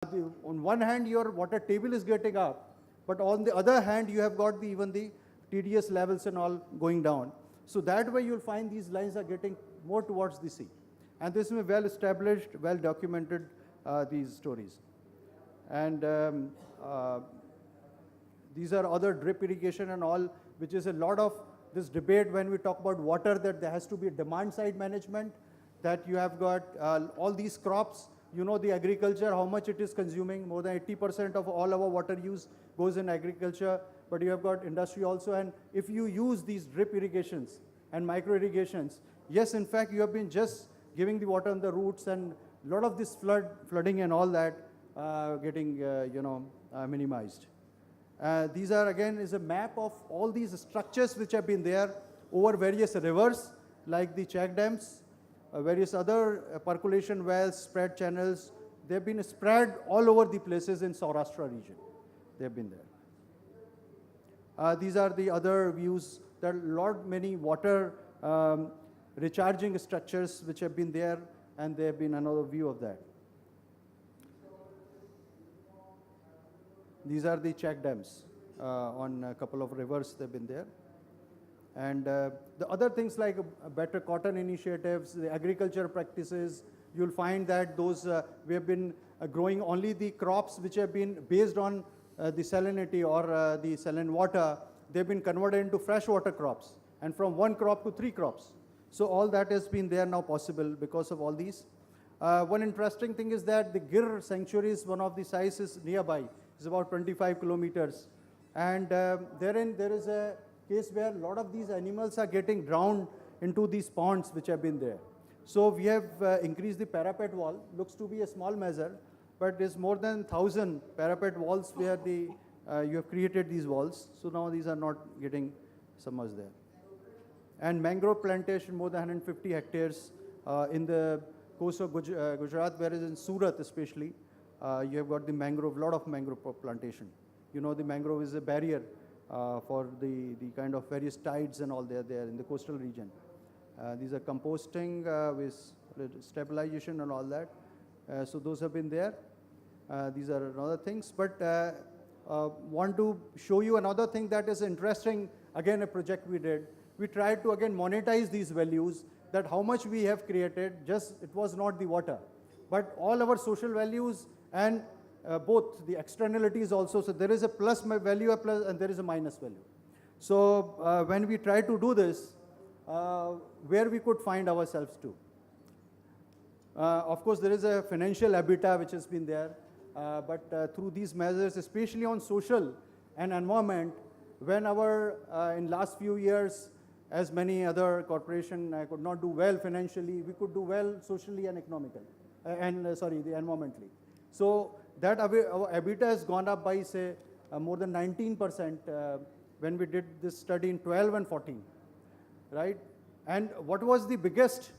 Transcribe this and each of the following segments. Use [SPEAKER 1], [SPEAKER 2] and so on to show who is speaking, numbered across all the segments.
[SPEAKER 1] On one hand, your water table is getting up, but on the other hand, you have got even the TDS levels and all going down. So that way, you'll find these lines are getting more towards the sea. And this is well established, well documented, these stories. And these are other drip irrigation and all, which is a lot of this debate when we talk about water, that there has to be a demand side management, that you have got all these crops, you know, the agriculture, how much it is consuming. More than 80% of all our water use goes in agriculture, but you have got industry also. And if you use these drip irrigations and micro irrigations, yes, in fact, you have been just giving the water on the roots, and a lot of this flooding and all that getting, minimized. These are, again, is a map of all these structures which have been there over various rivers, like the check dams, various other percolation wells, spread channels. They've been spread all over the places in Saurashtra region. They've been there. These are the other views. There are many water recharging structures which have been there, and there have been another view of that. These are the check dams on a couple of rivers. They've been there. And the other things like better cotton initiatives, the agriculture practices, you'll find that those, we have been growing only the crops which have been based on the salinity or the saline water. They've been converted into freshwater crops, and from one crop to 3 crops. So all that has been there now possible because of all these. One interesting thing is that the Gir sanctuary is one of the sites is nearby. It's about 25 kilometers. And therein there is a case where a lot of these animals are getting drowned into these ponds which have been there. So we have increased the parapet wall. Looks to be a small measure, but there's more than 1,000 parapet walls where the you have created these walls. So now these are not getting submerged there. And mangrove plantation, more than 150 hectares in the coast of Gujarat, whereas in Surat especially, you have got the mangrove, lot of mangrove plantation. You know, the mangrove is a barrier for the kind of various tides and all there in the coastal region. These are composting with stabilization and all that. So those have been there. These are other things. But want to show you another thing that is interesting. Again, a project we did. We tried to again monetize these values, that how much we have created. Just it was not the water, but all our social values and both the externalities also. So there is a plus value, and there is a minus value. So when we try to do this, where we could find ourselves to. Of course, there is a financial EBITDA which has been there, but through these measures, especially on social and environment, when our in last few years, as many other corporations could not do well financially, we could do well socially and economically, the environmentally. So that our EBITDA has gone up by, say, more than 19% when we did this study in 12 and 14, right? And what was the biggest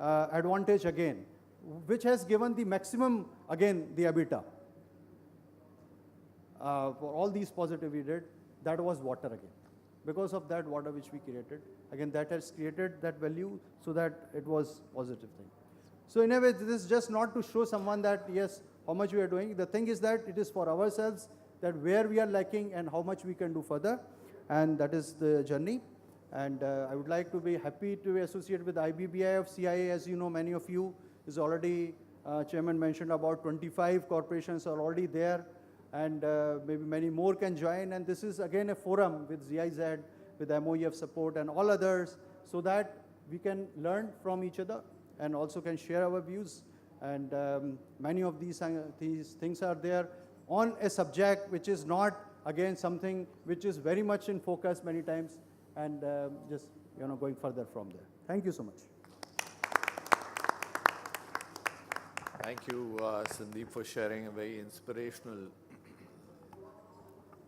[SPEAKER 1] advantage again, which has given the maximum, again, the EBITDA? For all these positive we did, that was water again. Because of that water which we created, again, that has created that value, so that it was positive thing. So in a way, this is just not to show someone that, yes, how much we are doing. The thing is that it is for ourselves, that where we are lacking and how much we can do further. And that is the journey. And I would like to be happy to be associated with IBBI of CII. As you know, many of you is already, Chairman mentioned about 25 corporations are already there. And maybe many more can join. And this is again a forum with GIZ, with MOEF support and all others, so that we can learn from each other and also can share our views. And many of these things are there on a subject which is not, again, something which is very much in focus many times, and just going further from there. Thank you so much.
[SPEAKER 2] Thank you, Sandeep, for sharing a very inspirational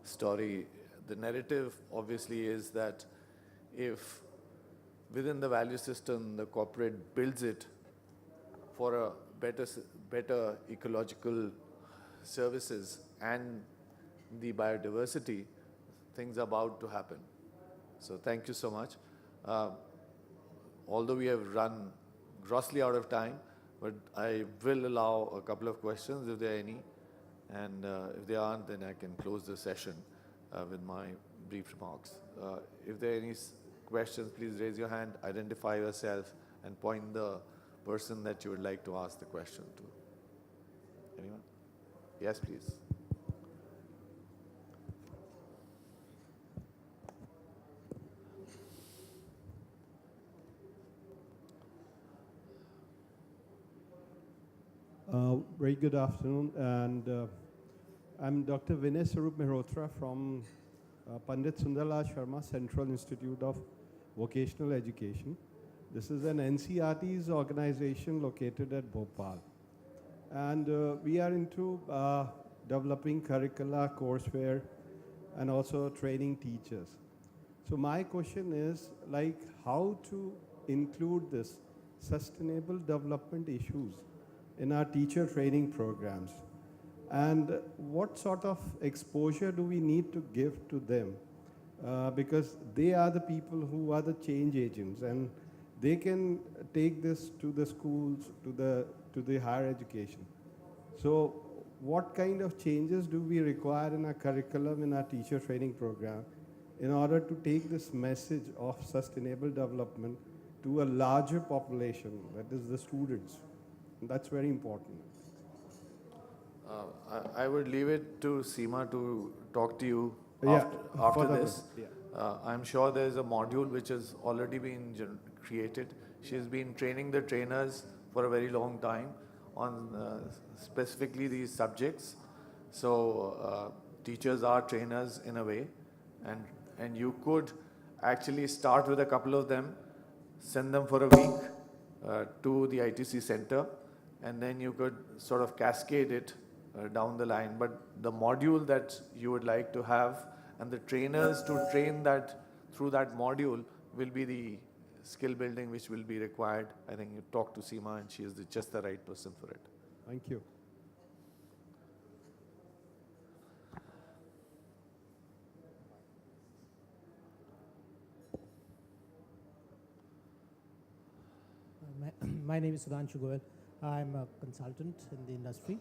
[SPEAKER 2] story. The narrative obviously is that if within the value system the corporate builds it for a better ecological services and the biodiversity, things are about to happen. So thank you so much. Although we have run grossly out of time, but I will allow a couple of questions if there are any. And if they aren't, then I can close the session with my brief remarks. If there are any questions, please raise your hand, identify yourself, and point the person that you would like to ask the question to. Anyone? Yes, please.
[SPEAKER 3] Very good afternoon, and I'm Dr. Vinay Sarup Mehrotra from Pandit Sundarlal Sharma Central Institute of Vocational Education. This is an NCRT's organization located at Bhopal. And we are into developing curricula, courseware, and also training teachers. So my question is, like, how to include this sustainable development issues in our teacher training programs? And what sort of exposure do we need to give to them? Because they are the people who are the change agents, and they can take this to the schools, to the higher education. So what kind of changes do we require in our curriculum, in our teacher training program, in order to take this message of sustainable development to a larger population, that is the students? And that's very important.
[SPEAKER 2] I would leave it to Seema to talk to you
[SPEAKER 3] Yeah,
[SPEAKER 2] after this.
[SPEAKER 3] Yeah.
[SPEAKER 2] I'm sure there's a module which has already been created. She's been training the trainers for a very long time on specifically these subjects. So teachers are trainers in a way, and you could actually start with a couple of them, send them for a week to the ITC center, and then you could sort of cascade it down the line. But the module that you would like to have and the trainers to train that through that module will be the skill building which will be required. I think you talk to Seema and she is just the right person for it.
[SPEAKER 3] Thank you.
[SPEAKER 4] My name is Sudhanshu Goel. I'm a consultant in the industry.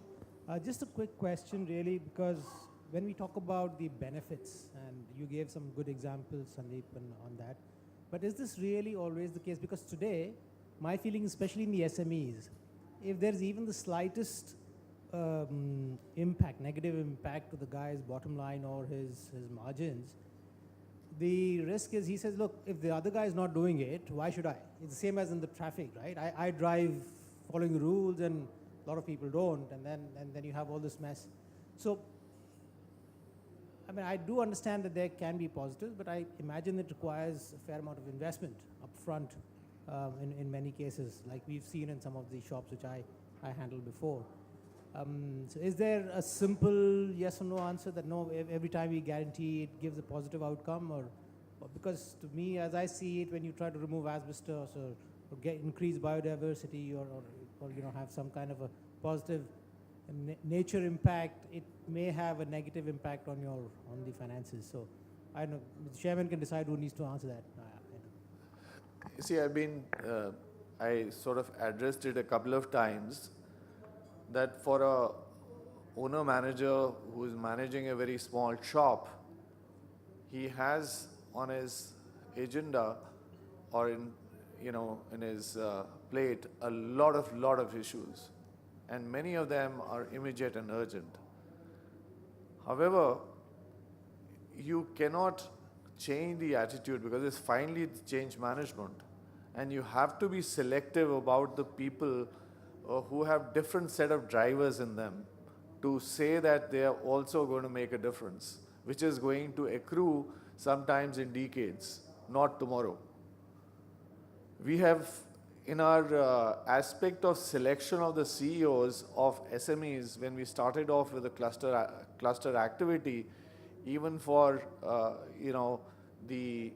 [SPEAKER 4] Just a quick question, really, because when we talk about the benefits, and you gave some good examples, Sandeep, on that, but is this really always the case? Because today, my feeling, especially in the SMEs, if there's even the slightest impact, negative impact to the guy's bottom line or his margins, the risk is he says, look, if the other guy is not doing it, why should I? It's the same as in the traffic, right? I drive following the rules and a lot of people don't, and then you have all this mess. So, I mean, I do understand that there can be positives, but I imagine it requires a fair amount of investment up front in many cases, like we've seen in some of the shops which I handled before. So is there a simple yes or no answer that no, every time we guarantee it gives a positive outcome? Or because to me, as I see it, when you try to remove asbestos or get increase biodiversity or have some kind of a positive nature impact, it may have a negative impact on the finances. So I don't know, the chairman can decide who needs to answer that.
[SPEAKER 2] You see, I sort of addressed it a couple of times that for a owner manager who is managing a very small shop, he has on his agenda or in his plate a lot of issues, and many of them are immediate and urgent. However, you cannot change the attitude because it's finally change management, and you have to be selective about the people who have different set of drivers in them to say that they are also going to make a difference, which is going to accrue sometimes in decades, not tomorrow. We have, in our aspect of selection of the CEOs of SMEs, when we started off with a cluster activity, even for the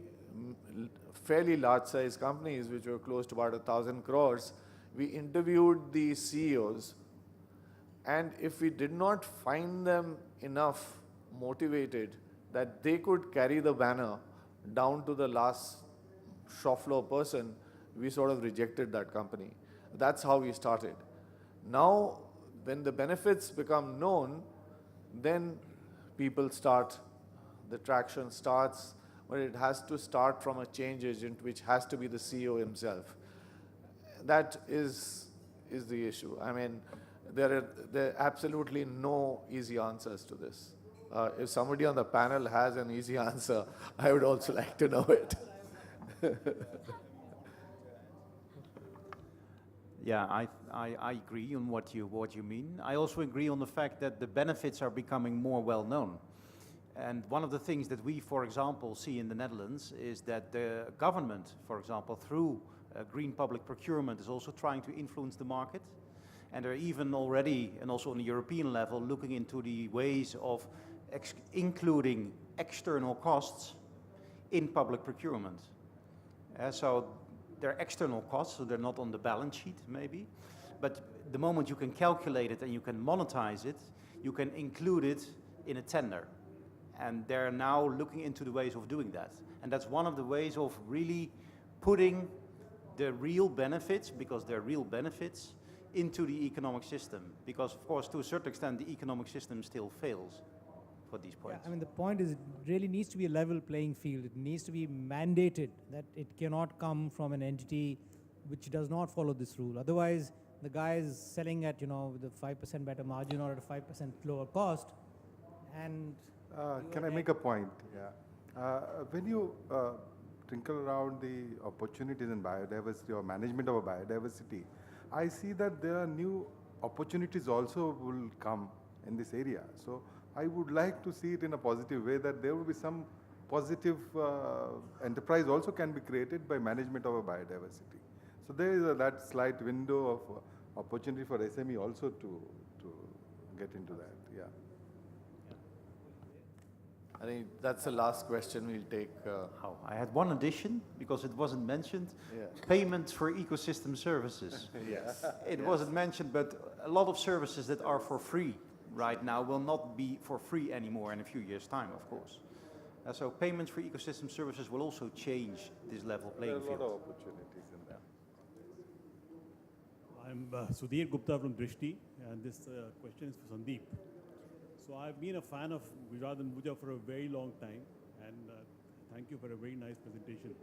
[SPEAKER 2] fairly large size companies which were close to about 1,000 crores, we interviewed the CEOs, and if we did not find them enough motivated that they could carry the banner down to the last shop floor person, we sort of rejected that company. That's how we started. Now, when the benefits become known, then people start, the traction starts, but it has to start from a change agent, which has to be the CEO himself. That is the issue. I mean, there are absolutely no easy answers to this. If somebody on the panel has an easy answer, I would also like to know it.
[SPEAKER 5] Yeah, I agree on what you mean. I also agree on the fact that the benefits are becoming more well known. And one of the things that we, for example, see in the Netherlands is that the government, for example, through green public procurement is also trying to influence the market. And they're even already, and also on the European level, looking into the ways of including external costs in public procurement. So they're external costs, so they're not on the balance sheet maybe. But the moment you can calculate it and you can monetize it, you can include it in a tender. And they're now looking into the ways of doing that. And that's one of the ways of really putting the real benefits, because they're real benefits, into the economic system. Because, of course, to a certain extent, the economic system still fails for these points.
[SPEAKER 4] Yeah, I mean, the point is it really needs to be a level playing field. It needs to be mandated that it cannot come from an entity which does not follow this rule. Otherwise, the guy is selling at, with a 5% better margin or at a 5% lower cost. And
[SPEAKER 6] can I make a point? Yeah. When you twinkle around the opportunities in biodiversity or management of biodiversity, I see that there are new opportunities also will come in this area. So I would like to see it in a positive way, that there will be some positive enterprise also can be created by management of a biodiversity. So there is that slight window of opportunity for SME also to get into that. Yeah.
[SPEAKER 2] I think that's the last question we'll take.
[SPEAKER 5] I had one addition, because it wasn't mentioned.
[SPEAKER 2] Yeah.
[SPEAKER 5] Payments for ecosystem services.
[SPEAKER 2] Yes.
[SPEAKER 5] It wasn't mentioned, but a lot of services that are for free right now will not be for free anymore in a few years' time, of course. So payments for ecosystem services will also change this level playing field.
[SPEAKER 6] There are a lot of opportunities in that.
[SPEAKER 7] I'm Sudhir Gupta from Drishti, and this question is for Sandeep. So I've been a fan of Gujarat and Bhuja for a very long time, and thank you for a very nice presentation.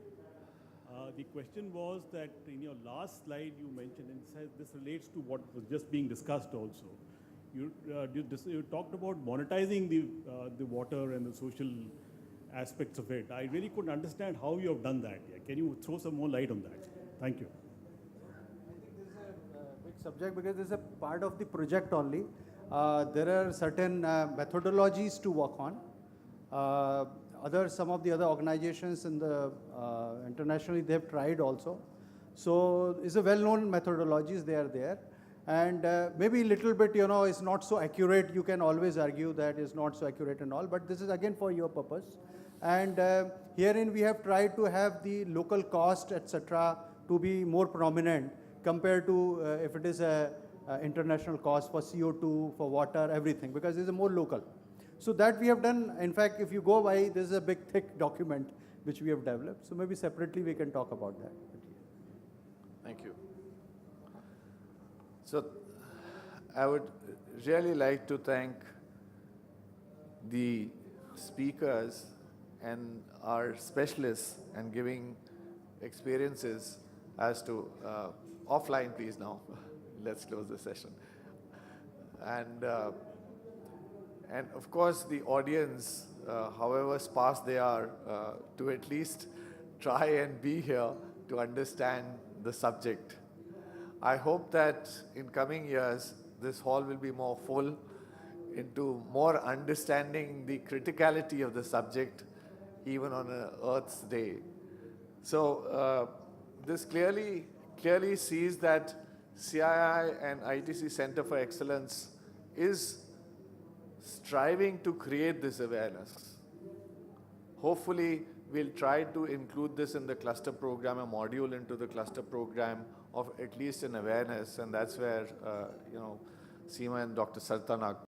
[SPEAKER 7] The question was that in your last slide you mentioned, and says this relates to what was just being discussed also. You talked about monetizing the water and the social aspects of it. I really couldn't understand how you have done that. Yeah. Can you throw some more light on that? Thank you.
[SPEAKER 1] I think this is a big subject because this is a part of the project only. There are certain methodologies to work on. Some of the other organizations in the internationally, they have tried also. So it's a well-known methodologies, they are there. And maybe a little bit, is not so accurate. You can always argue that it's not so accurate and all, but this is again for your purpose. And herein we have tried to have the local cost, etc., to be more prominent compared to if it is a international cost for CO2, for water, everything, because it's a more local. So that we have done. In fact, if you go by, this is a big thick document which we have developed. So maybe separately we can talk about that.
[SPEAKER 2] Thank you. So I would really like to thank the speakers and our specialists and giving experiences as to, offline please now, let's close the session. And of course the audience, however sparse they are, to at least try and be here to understand the subject. I hope that in coming years, this hall will be more full into more understanding the criticality of the subject, even on Earth's Day. So this clearly sees that CII and ITC Center for Excellence is striving to create this awareness. Hopefully, we'll try to include this in the cluster program, a module into the cluster program of at least an awareness, and that's where, Seema and Dr. Sartanak